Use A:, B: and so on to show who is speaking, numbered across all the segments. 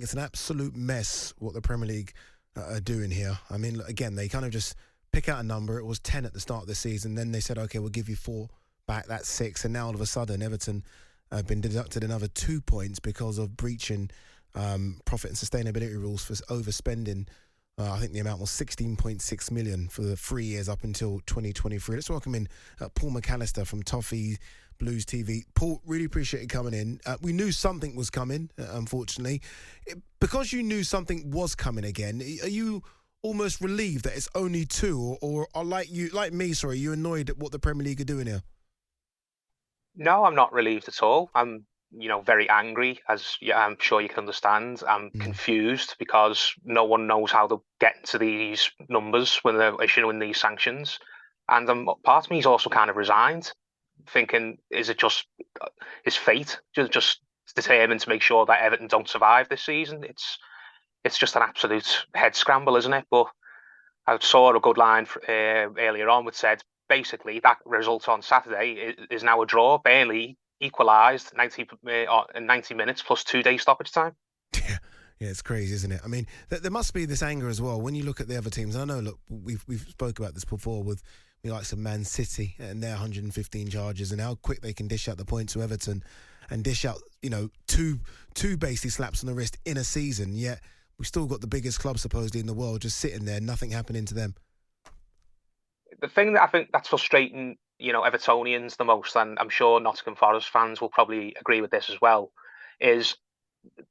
A: it's an absolute mess what the Premier League are doing here. I mean, again, they kind of just pick out a number. It was 10 at the start of the season. Then they said, okay, we'll give you 4 back. That's 6. And now all of a sudden, Everton have been deducted another 2 points because of breaching profit and sustainability rules for overspending. I think the amount was 16.6 million for the 3 years up until 2023. Let's welcome in Paul McAllister from Toffee Blues TV. Paul, really appreciate you coming in. We knew something was coming, unfortunately. Because you knew something was coming again, are you almost relieved that it's only 2, or like me, you're annoyed at what the Premier League are doing here?
B: No, I'm not relieved at all. I'm, very angry, as I'm sure you can understand. I'm confused because no one knows how to get to these numbers when they're issuing these sanctions. And part of me is also kind of resigned, thinking, is it just his fate, just determined to make sure that Everton don't survive this season? It's just an absolute head scramble, isn't it? But I saw a good line earlier on which said, basically, that result on Saturday is now a draw. Burnley equalised 90 minutes plus 2 days stoppage time.
A: Yeah, it's crazy, isn't it? I mean, there must be this anger as well when you look at the other teams. And I know, look, we've spoke about this before with the likes of Man City and their 115 charges and how quick they can dish out the points to Everton and dish out, two basically slaps on the wrist in a season. Yet we've still got the biggest club supposedly in the world just sitting there, nothing happening to them.
B: The thing that I think that's frustrating, Evertonians the most, and I'm sure Nottingham Forest fans will probably agree with this as well, is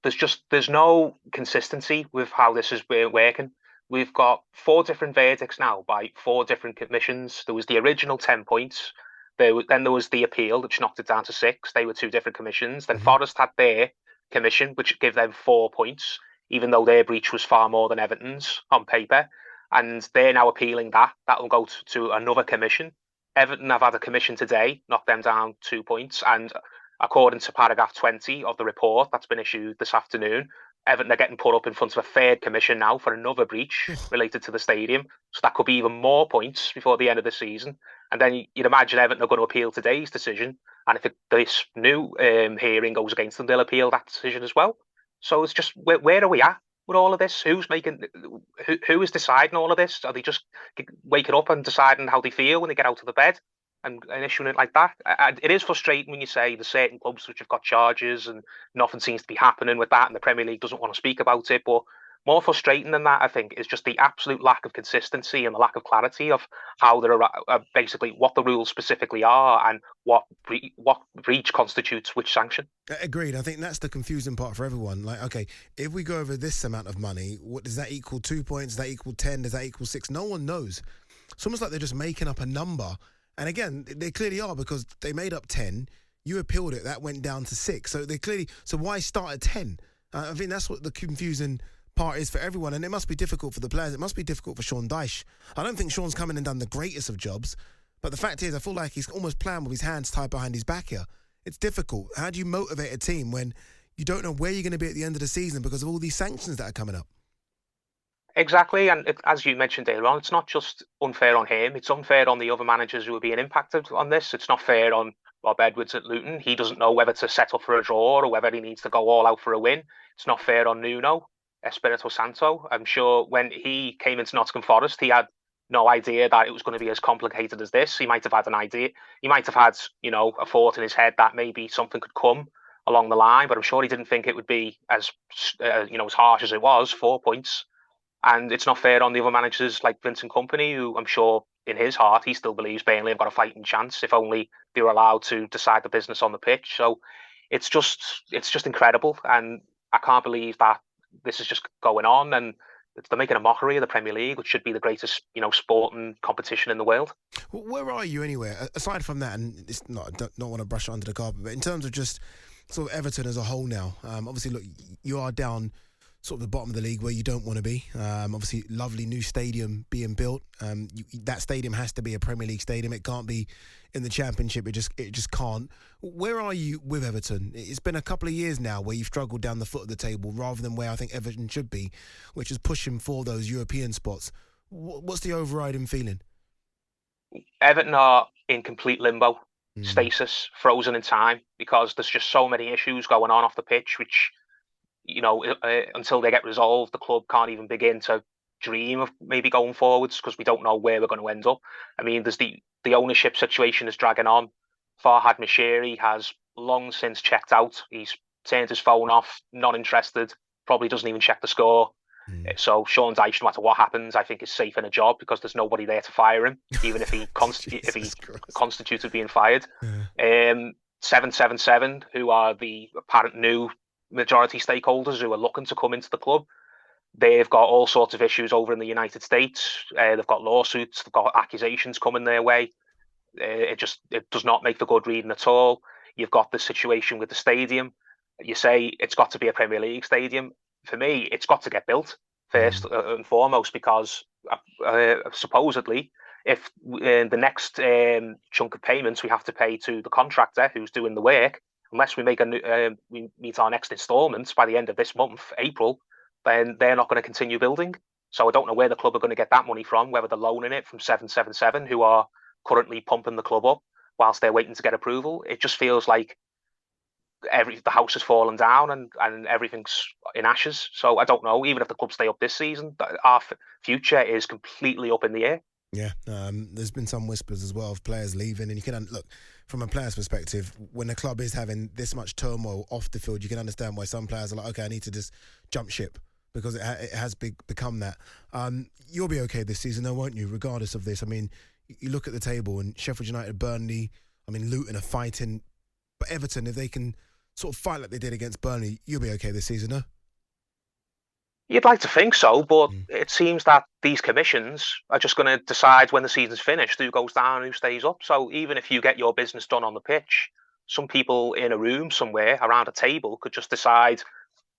B: there's no consistency with how this has been working. We've got 4 different verdicts now by 4 different commissions. There was the original 10 points. Then there was the appeal, which knocked it down to 6. They were 2 different commissions. Then Forest had their commission, which gave them 4 points, even though their breach was far more than Everton's on paper. And they're now appealing that. That will go to another commission. Everton have had a commission today, knocked them down 2 points. And according to paragraph 20 of the report that's been issued this afternoon, Everton are getting put up in front of a 3rd commission now for another breach related to the stadium. So that could be even more points before the end of the season. And then you'd imagine Everton are going to appeal today's decision. And if this new hearing goes against them, they'll appeal that decision as well. So it's just, where are we at with all of this? Who is deciding all of this? Are they just waking up and deciding how they feel when they get out of the bed and issuing it like that? It is frustrating when you say there's certain clubs which have got charges and nothing seems to be happening with that, and the Premier League doesn't want to speak about it. But more frustrating than that, I think, is just the absolute lack of consistency and the lack of clarity of how they're basically what the rules specifically are and what breach constitutes which sanction.
A: Agreed. I think that's the confusing part for everyone. Like, okay, if we go over this amount of money, what does that equal? 2 points? Does that equal 10? Does that equal 6? No one knows. It's almost like they're just making up a number. And again, they clearly are, because they made up 10. You appealed it. That went down to 6. So they clearly. So why start at 10? I think that's what the confusing part is for everyone. And it must be difficult for the players. It must be difficult for Sean Dyche. I don't think Sean's come in and done the greatest of jobs. But the fact is, I feel like he's almost playing with his hands tied behind his back here. It's difficult. How do you motivate a team when you don't know where you're going to be at the end of the season because of all these sanctions that are coming up?
B: Exactly, and as you mentioned earlier on, it's not just unfair on him, it's unfair on the other managers who are being impacted on this. It's not fair on Rob Edwards at Luton. He doesn't know whether to set up for a draw or whether he needs to go all out for a win. It's not fair on Nuno Espirito Santo. I'm sure when he came into Nottingham Forest, he had no idea that it was going to be as complicated as this. He might have had an idea. He might have had, a thought in his head that maybe something could come along the line, but I'm sure he didn't think it would be as harsh as it was. 4 points. And it's not fair on the other managers like Vincent Kompany, who I'm sure in his heart he still believes Burnley have got a fighting chance if only they were allowed to decide the business on the pitch. So it's just incredible, and I can't believe that this is just going on, and they're making a mockery of the Premier League, which should be the greatest sporting competition in the world.
A: Where are you anyway? Aside from that, and it's not, I don't want to brush it under the carpet, but in terms of just sort of Everton as a whole now, obviously, look, you are down sort of the bottom of the league where you don't want to be. Obviously, lovely new stadium being built. That stadium has to be a Premier League stadium. It can't be in the Championship. It just can't. Where are you with Everton? It's been a couple of years now where you've struggled down the foot of the table rather than where I think Everton should be, which is pushing for those European spots. What's the overriding feeling?
B: Everton are in complete limbo, stasis, frozen in time, because there's just so many issues going on off the pitch, which until they get resolved, the club can't even begin to dream of maybe going forwards because we don't know where we're going to end up. I mean, there's the ownership situation is dragging on. Farhad Mashiri has long since checked out. He's turned his phone off, not interested, probably doesn't even check the score. So Sean Dyche, no matter what happens, I think is safe in a job because there's nobody there to fire him, even if he constituted being fired. 777, who are the apparent new majority stakeholders who are looking to come into the club, they've got all sorts of issues over in the United States. They've got lawsuits, they've got accusations coming their way. It does not make for good reading at all. You've got the situation with the stadium. You say it's got to be a Premier League stadium. For me, it's got to get built first and foremost, because supposedly, if the next chunk of payments we have to pay to the contractor who's doing the work, unless we we meet our next instalments by the end of this month, April, then they're not going to continue building. So I don't know where the club are going to get that money from, whether they're loaning it from 777, who are currently pumping the club up whilst they're waiting to get approval. It just feels like the house has fallen down and everything's in ashes. So I don't know, even if the club stay up this season, our future is completely up in the air.
A: Yeah, there's been some whispers as well of players leaving, and you can look from a player's perspective, when a club is having this much turmoil off the field, you can understand why some players are like, okay, I need to just jump ship, because it has become that. You'll be okay this season though, won't you, regardless of this? I mean, you look at the table and Sheffield United, Burnley, I mean, Luton are fighting, but Everton, if they can sort of fight like they did against Burnley, you'll be okay this season, no?
B: You'd like to think so, but it seems that these commissions are just going to decide when the season's finished who goes down and who stays up. So even if you get your business done on the pitch, some people in a room somewhere around a table could just decide,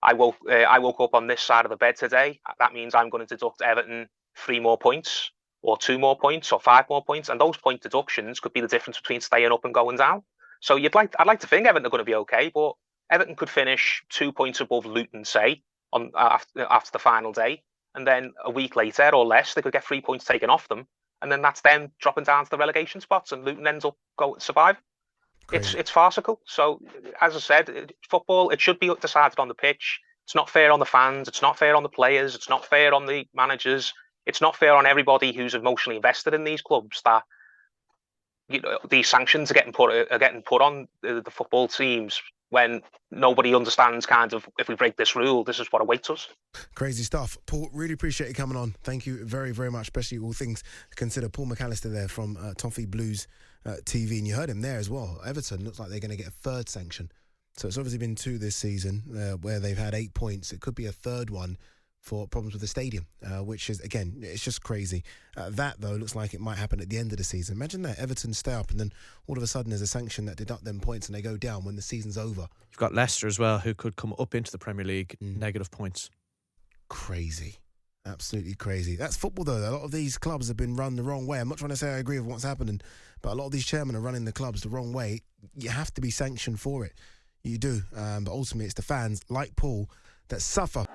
B: I woke up on this side of the bed today. That means I'm going to deduct Everton 3 more points, or 2 more points, or 5 more points, and those point deductions could be the difference between staying up and going down. So I'd like to think Everton are going to be okay, but Everton could finish 2 points above Luton, say, on after the final day, and then a week later or less, they could get 3 points taken off them, and then that's them dropping down to the relegation spots, and Luton ends up survive. Crazy. It's farcical. So, as I said, football, it should be decided on the pitch. It's not fair on the fans. It's not fair on the players. It's not fair on the managers. It's not fair on everybody who's emotionally invested in these clubs. That these sanctions are getting put on the football teams when nobody understands kind of, if we break this rule, this is what awaits us.
A: Crazy stuff. Paul, really appreciate you coming on. Thank you very, very much, especially all things considered. Paul McAllister there from Toffee Blues TV, and you heard him there as well. Everton looks like they're going to get a third sanction. So it's obviously been 2 this season where they've had 8 points. It could be a third one for problems with the stadium, which is, again, it's just crazy. That, though, looks like it might happen at the end of the season. Imagine that, Everton stay up and then all of a sudden there's a sanction that deduct them points and they go down when the season's over.
C: You've got Leicester as well, who could come up into the Premier League, negative points.
A: Crazy. Absolutely crazy. That's football, though. A lot of these clubs have been run the wrong way. I'm not trying to say I agree with what's happening, but a lot of these chairmen are running the clubs the wrong way. You have to be sanctioned for it. You do. But ultimately, it's the fans, like Paul, that suffer.